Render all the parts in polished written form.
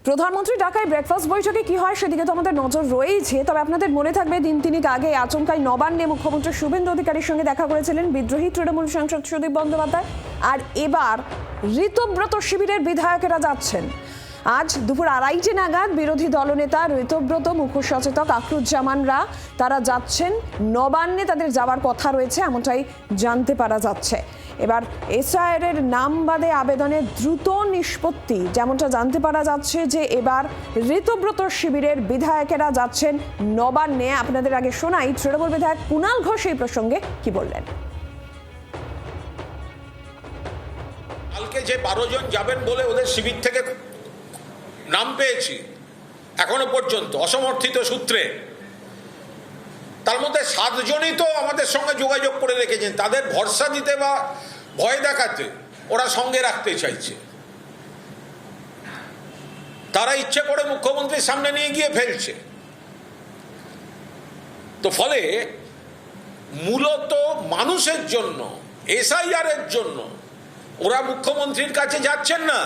প্রধানমন্ত্রী ঢাকায় ব্রেকফাস্ট বৈঠকে কি হয় সেদিকে তো আমাদের নজর রয়েছে। তবে আপনাদের মনে থাকবে দিন তিনেক আগে আচমকাই নবান্নে মুখ্যমন্ত্রী শুভেন্দু অধিকারীর সঙ্গে দেখা করেছিলেন বিদ্রোহী তৃণমূল সাংসদ সুদীপ বন্দ্যোপাধ্যায়। আর এবার ঋতব্রত শিবিরের বিধায়কেরা যাচ্ছেন। আজ দুপুর 2:30 নাগাদ বিরোধী দলনেতা ঋতব্রত, মুখ্য সচেতক আখরুজ্জামানরা তারা যাচ্ছেন নবান্নে। তাদের যাওয়ার কথা রয়েছে এমনটাই জানতে পারা যাচ্ছে। এবার এসআইআর এর নাম বাদে আবেদনের দ্রুত নিষ্পত্তি, যেমনটা জানতে পারা যাচ্ছে যে এবার ঋতব্রত শিবিরের বিধায়কেরা যাচ্ছেন নবান্নে। আপনাদের আগে শোনাই তৃণমূল বিধায়ক কুণাল ঘোষ এই প্রসঙ্গে কি বললেন। কালকে যে 12 জন যাবেন বলে ওদের শিবির থেকে নাম পেয়েছি এখনো পর্যন্ত অসমর্থিত সূত্রে, তার মধ্যে 7 জনই তো আমাদের সঙ্গে যোগাযোগ করে রেখেছেন। তাদের ভরসা দিতে বা ভয় দেখাতে ওরা সঙ্গে রাখতে চাইছে। তারা ইচ্ছে করে মুখ্যমন্ত্রীর সামনে নিয়ে গিয়ে ফেলছে। তো ফলে মূলত মানুষের জন্য, এসআইআর এর জন্য ওরা মুখ্যমন্ত্রীর কাছে যাচ্ছেন না।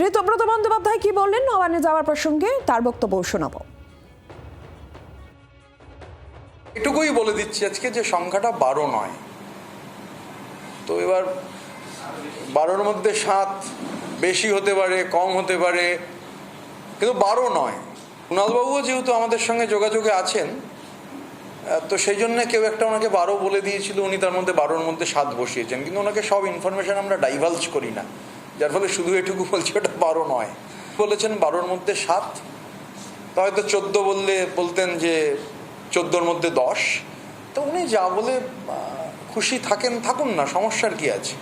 ঋতব্রত বন্দ্যোপাধ্যায় কি বললেন নবান্নে যাওয়ার প্রসঙ্গে, তার বক্তব্য শোনাব। এটুকুই বলে দিচ্ছি আজকে যে সংখ্যাটা 12 নয়। তো এবার 12-র মধ্যে 7 বেশি হতে পারে, কম হতে পারে, কিন্তু 12 নয়। কুণালবাবুও যেহেতু আমাদের সঙ্গে যোগাযোগে আছেন, তো সেই জন্য কেউ একটা ওনাকে 12 বলে দিয়েছিল, উনি তার মধ্যে 12-র মধ্যে 7 বসিয়েছেন। কিন্তু ওনাকে সব ইনফরমেশন আমরা ডাইভালজ করি না, যার ফলে শুধু এটুকু বলছি ওটা 12 নয়। বলেছেন 12-র মধ্যে 7, তো হয়তো 14 বলতেন যে 14-র মধ্যে 10। তো উনি যা বলে খুশি থাকুন না, সমস্যার কি আছে।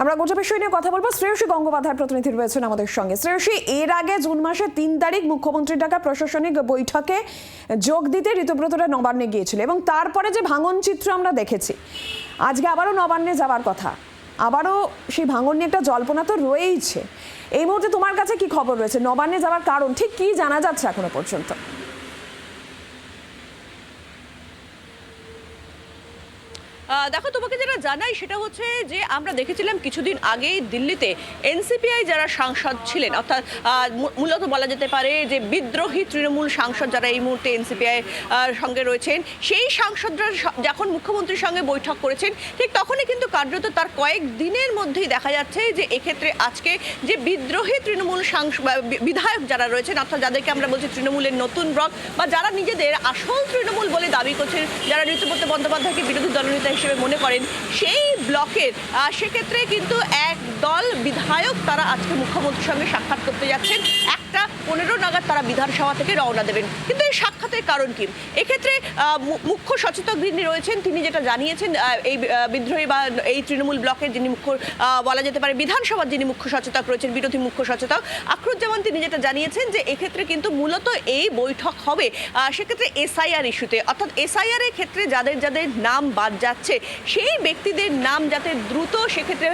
আমরা গোটা বিষয় নিয়ে কথা বলবো। শ্রেয়সী গঙ্গোপাধ্যায় প্রতিনিধি রয়েছেন আমাদের সঙ্গে। শ্রেয়সী, এর আগে জুন মাসের 3 তারিখ মুখ্যমন্ত্রীর ডাকা প্রশাসনিক বৈঠকে যোগ দিতে ঋতব্রতরা নবান্নে গিয়েছিল এবং তারপরে যে ভাঙন চিত্র আমরা দেখেছি, আজকে আবারও নবান্নে যাওয়ার কথা, আবারও সেই ভাঙন নিয়ে একটা জল্পনা তো রয়েইছে। এই মুহূর্তে তোমার কাছে কি খবর রয়েছে? নবান্নে যাওয়ার কারণ ঠিক কি জানা যাচ্ছে এখনো পর্যন্ত? দেখো, তোমাকে যেটা জানাই সেটা হচ্ছে যে আমরা দেখেছিলাম কিছুদিন আগেই দিল্লিতে এনসিপিআই যারা সাংসদ ছিলেন, অর্থাৎ মূলত বলা যেতে পারে যে বিদ্রোহী তৃণমূল সাংসদ যারা এই মুহূর্তে এনসিপিআই সঙ্গে রয়েছেন, সেই সাংসদরা যখন মুখ্যমন্ত্রীর সঙ্গে বৈঠক করেছেন ঠিক তখনই কিন্তু কার্যত তার কয়েক দিনের মধ্যেই দেখা যাচ্ছে যে এক্ষেত্রে আজকে যে বিদ্রোহী তৃণমূল বিধায়ক যারা রয়েছেন, অর্থাৎ যাদেরকে আমরা বলছি তৃণমূলের নতুন ব্লক বা যারা নিজেদের আসল তৃণমূল বলে দাবি করছেন, যারা ঋতব্রত বন্দ্যোপাধ্যায়কে বিরোধী দলনেতা হিসেবে মনে করেন, সেই ব্লকের সেক্ষেত্রে কিন্তু এক দল বিধায়ক তারা আজকে মুখ্যমন্ত্রীর সঙ্গে সাক্ষাৎ করতে যাচ্ছেন। 1:15 নাগাদ তারা বিধানসভা থেকে রওনা দেবেন। কিন্তু এই সাক্ষাতের কারণ কি? এক্ষেত্রে মুখ্য সচেতক যিনি রয়েছেন তিনি যেটা জানিয়েছেন, এই বিদ্রোহী বা এই তৃণমূল ব্লকের যিনি মুখ্য বলা যেতে পারে বিধানসভার যিনি মুখ্য সচেতক রয়েছেন, বিরোধী মুখ্য সচেতক আখরুজ্জামান, তিনি যেটা জানিয়েছেন যে এক্ষেত্রে কিন্তু মূলত এই বৈঠক হবে সেক্ষেত্রে এসআইআর ইস্যুতে, অর্থাৎ এসআইআর এর ক্ষেত্রে যাদের যাদের নাম বাদ যাচ্ছে সেই ব্যক্তিদের নাম যাতে দ্রুত সেক্ষেত্রে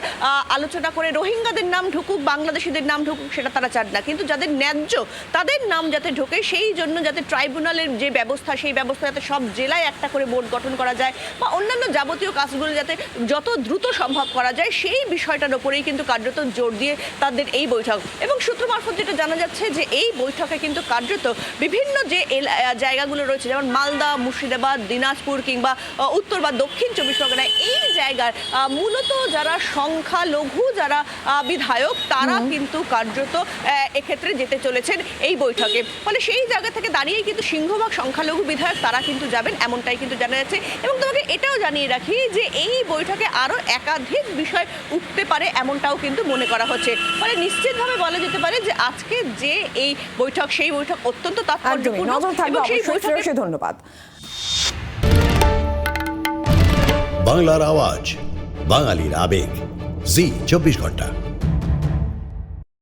আলোচনা করে রোহিঙ্গাদের নাম ঢুকুক, বাংলাদেশিদের নাম ঢুকুক, সেটা তারা চান না। কিন্তু যাদের ন্যায্য তাদের নাম যাতে ঢোকে, সেই জন্য যাতে ট্রাইব্যুনালের যে ব্যবস্থা, সেই ব্যবস্থা যাতে সব জেলায় একটা করে বোর্ড গঠন করা যায় বা অন্যান্য যাবতীয় কাজগুলো যাতে যত দ্রুত সম্ভব করা যায়, সেই বিষয়টার ওপরেই কিন্তু কার্যত জোর দিয়ে তাদের এই বৈঠক। এবং সূত্র মারফত যেটা জানা যাচ্ছে যে এই বৈঠকে কিন্তু কার্যত বিভিন্ন যে জায়গাগুলো রয়েছে, যেমন মালদা, মুর্শিদাবাদ, দিনাজপুর কিংবা উত্তর বা দক্ষিণ 24 পরগনা, এই জায়গার মূলত যারা সংখ্যালঘু যারা বিধায়ক তারা কিন্তু কার্যত এক্ষেত্রে যেতে চলেছেন এই বৈঠকে। ফলে সেই জায়গা থেকে দাঁড়িয়েই কিন্তু সিংহভাগ সংখ্যালঘু বিধায়ক তারা কিন্তু যাবেন, এমনটাই কিন্তু জানা যাচ্ছে। এবং তোমাকে এটাও জানিয়ে রাখি যে এই বৈঠকে আরও একাধিক বিষয় উঠতে পারে, এমনটাও কিন্তু মনে করা হচ্ছে। ফলে নিশ্চিতভাবে বলা যেতে পারে যে আজকে যে এই বৈঠক, সেই বৈঠক অত্যন্ত তাৎপর্যপূর্ণ। ধন্যবাদ। বাংলার আওয়াজ, বাঙালির আবেগ, জি 24 ঘন্টা।